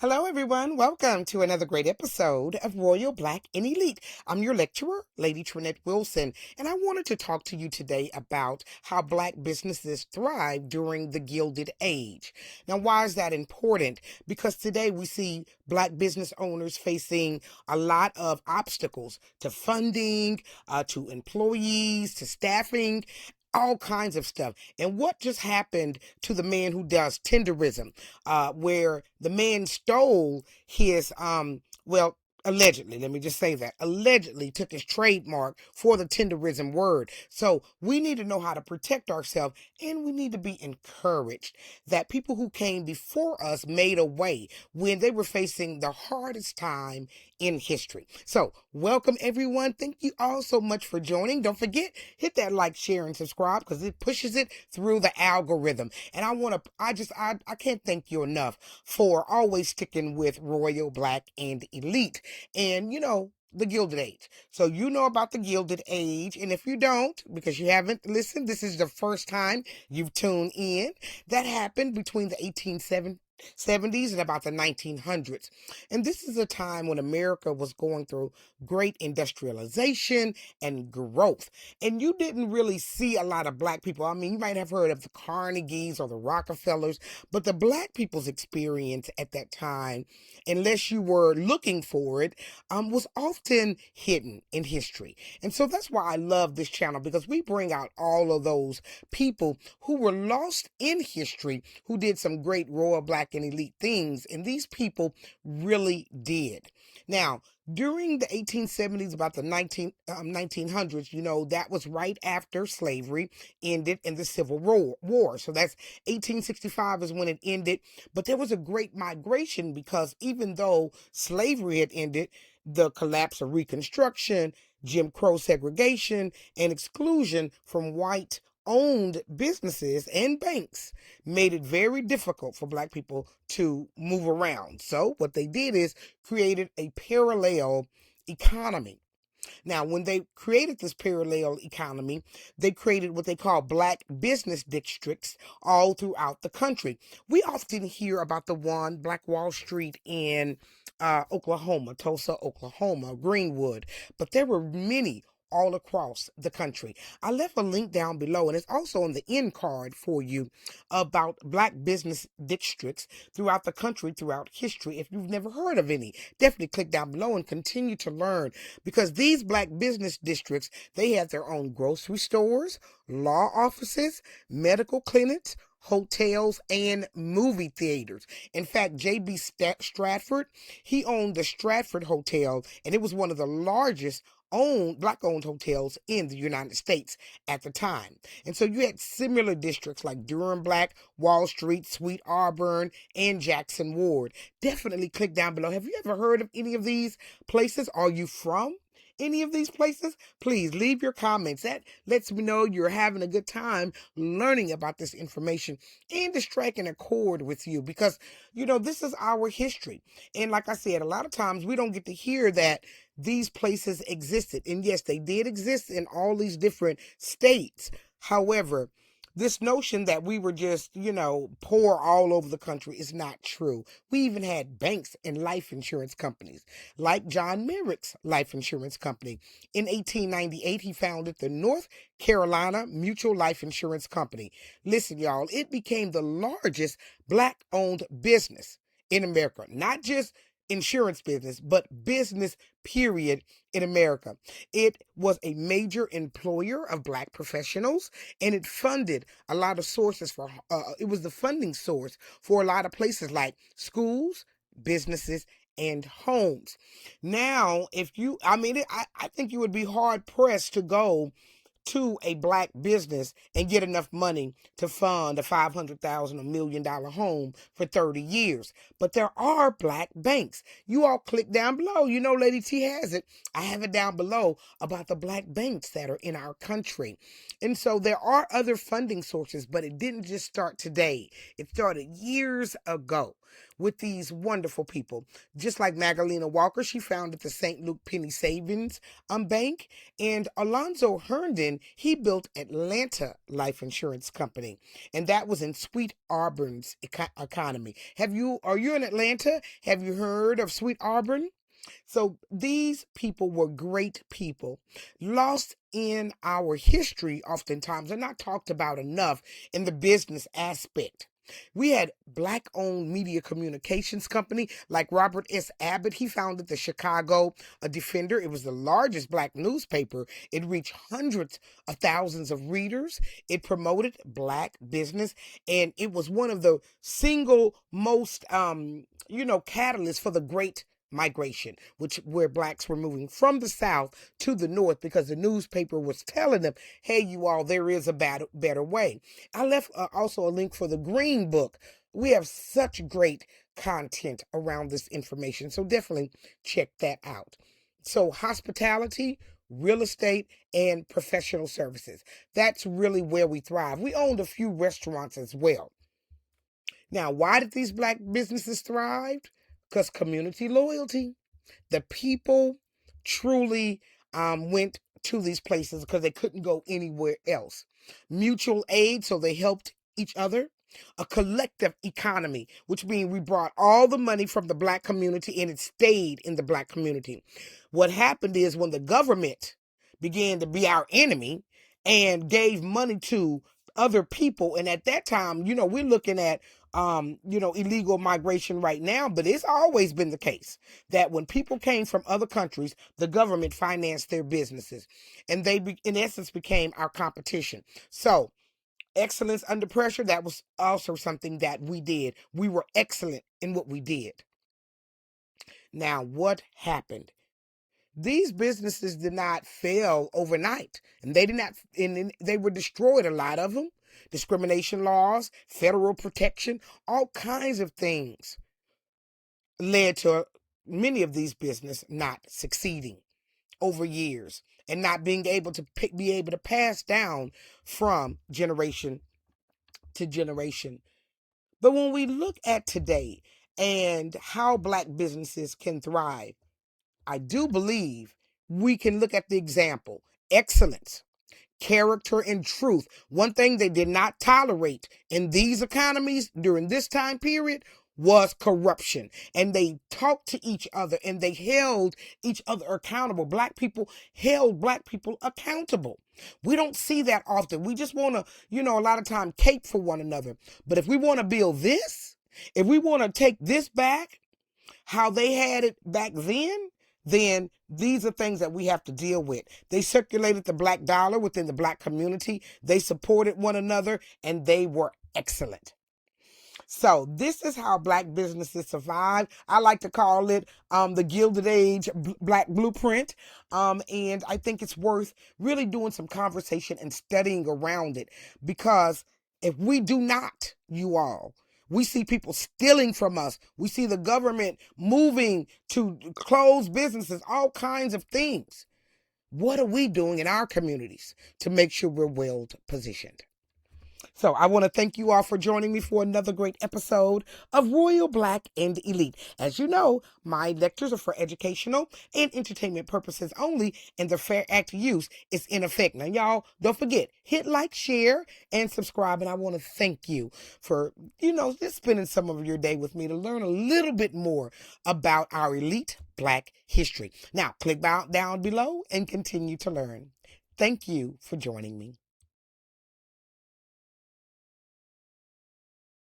Hello, everyone. Welcome to another great episode of Royal Black and Elite. I'm your lecturer, Lady Trinette Wilson, and I wanted to talk to you today about how Black businesses thrive during the Gilded Age. Now, why is that important? Because today we see Black business owners facing a lot of obstacles to funding, to employees, to staffing, all kinds of stuff. And what just happened to the man who does tenderism? Where the man stole his well, allegedly, let me just say that, allegedly took his trademark for the tenderism word. So we need to know how to protect ourselves, and we need to be encouraged that people who came before us made a way when they were facing the hardest time in history. So welcome, everyone. Thank you all so much for joining. Don't forget, hit that like, share, and subscribe because it pushes it through the algorithm. And I can't thank you enough for always sticking with Royal Black and Elite. And the Gilded Age. So you know about the Gilded Age. And if you don't, because you haven't listened, this is the first time you've tuned in. That happened between the 1870s and about the 1900s. And this is a time when America was going through great industrialization and growth. And you didn't really see a lot of Black people. I mean, you might have heard of the Carnegies or the Rockefellers, but the Black people's experience at that time, unless you were looking for it, was often hidden in history. And so that's why I love this channel, because we bring out all of those people who were lost in history, who did some great Royal Black and Elite things. And these people really did. Now, during the 1870s, about the 1900s, that was right after slavery ended in the Civil War. So that's 1865 is when it ended. But there was a great migration, because even though slavery had ended, the collapse of Reconstruction, Jim Crow segregation, and exclusion from white owned businesses and banks made it very difficult for Black people to move around. So what they did is created a parallel economy. Now, when they created this parallel economy, they created what they call Black business districts all throughout the country. We often hear about the one, Black Wall Street, in Oklahoma, Tulsa, Oklahoma, Greenwood, but there were many all across the country. I left a link down below, and it's also on the end card for you, about Black business districts throughout the country, throughout history. If you've never heard of any, definitely click down below and continue to learn, because these Black business districts, they have their own grocery stores, law offices, medical clinics, hotels, and movie theaters. In fact, J.B. Stratford, he owned the Stratford Hotel, and it was one of the largest Black owned hotels in the United States at the time. And so you had similar districts like Durham Black, Wall Street, Sweet Auburn, and Jackson Ward. Definitely click down below. Have you ever heard of any of these places? Are you from any of these places? Please leave your comments. That lets me know you're having a good time learning about this information, and to striking a chord with you, because this is our history. And like I said, a lot of times we don't get to hear that these places existed. And yes, they did exist in all these different states. However, this notion that we were just, poor all over the country is not true. We even had banks and life insurance companies, like John Merrick's life insurance company. In 1898, he founded the North Carolina Mutual Life Insurance Company. Listen, y'all, it became the largest Black owned business in America, not just insurance business, but business period in America. It was a major employer of Black professionals, and it funded a lot of sources it was the funding source for a lot of places like schools, businesses, and homes. Now, I think you would be hard pressed to go to a Black business and get enough money to fund a $500,000 $1 million home for 30 years. But there are Black banks. You all click down below. Lady T has it. I have it down below about the Black banks that are in our country. And so there are other funding sources, but it didn't just start today. It started years ago. with these wonderful people. Just like Magdalena Walker, she founded the St. Luke Penny Savings Bank, and Alonzo Herndon, he built Atlanta Life Insurance Company, and that was in Sweet Auburn's economy. Are you in Atlanta? Have you heard of Sweet Auburn? So these people were great people, lost in our history oftentimes and not talked about enough in the business aspect. We had black owned media communications company like Robert S. Abbott. He founded the Chicago Defender. It was the largest black newspaper. It reached hundreds of thousands of readers. It promoted black business, and it was one of the single most catalysts for the great migration, where blacks were moving from the South to the North because the newspaper was telling them, hey, you all, there is a better way. I left also a link for the Green Book. We have such great content around this information, so definitely check that out. So hospitality, real estate, and professional services. That's really where we thrive. We owned a few restaurants as well. Now, why did these black businesses thrive? Because community loyalty. The people truly went to these places because they couldn't go anywhere else. Mutual aid, so they helped each other. A collective economy, which means we brought all the money from the black community and it stayed in the black community. What happened is when the government began to be our enemy and gave money to other people, and at that time, we're looking at illegal migration right now, but it's always been the case that when people came from other countries, the government financed their businesses, and they, in essence, became our competition. So, excellence under pressure, that was also something that we did. We were excellent in what we did. Now, what happened? These businesses did not fail overnight, and they were destroyed, a lot of them. Discrimination laws, federal protection, all kinds of things led to many of these businesses not succeeding over years and not being able to pass down from generation to generation. But when we look at today and how black businesses can thrive, I do believe we can look at the example: excellence, character, and truth. One thing they did not tolerate in these economies during this time period was corruption. And they talked to each other and they held each other accountable. Black people held black people accountable. We don't see that often. We just want to, a lot of time cape for one another. But if we want to build this, if we want to take this back, how they had it back then these are things that we have to deal with. They circulated the black dollar within the black community. They supported one another, and they were excellent. So this is how black businesses survive. I like to call it the Gilded Age black blueprint. And I think it's worth really doing some conversation and studying around it, because if we do not, we see people stealing from us. We see the government moving to close businesses, all kinds of things. What are we doing in our communities to make sure we're well positioned? So I want to thank you all for joining me for another great episode of Royal Black and Elite. As you know, my lectures are for educational and entertainment purposes only, and the Fair Act use is in effect. Now, y'all, don't forget, hit like, share, and subscribe. And I want to thank you for, just spending some of your day with me to learn a little bit more about our elite black history. Now, click down below and continue to learn. Thank you for joining me.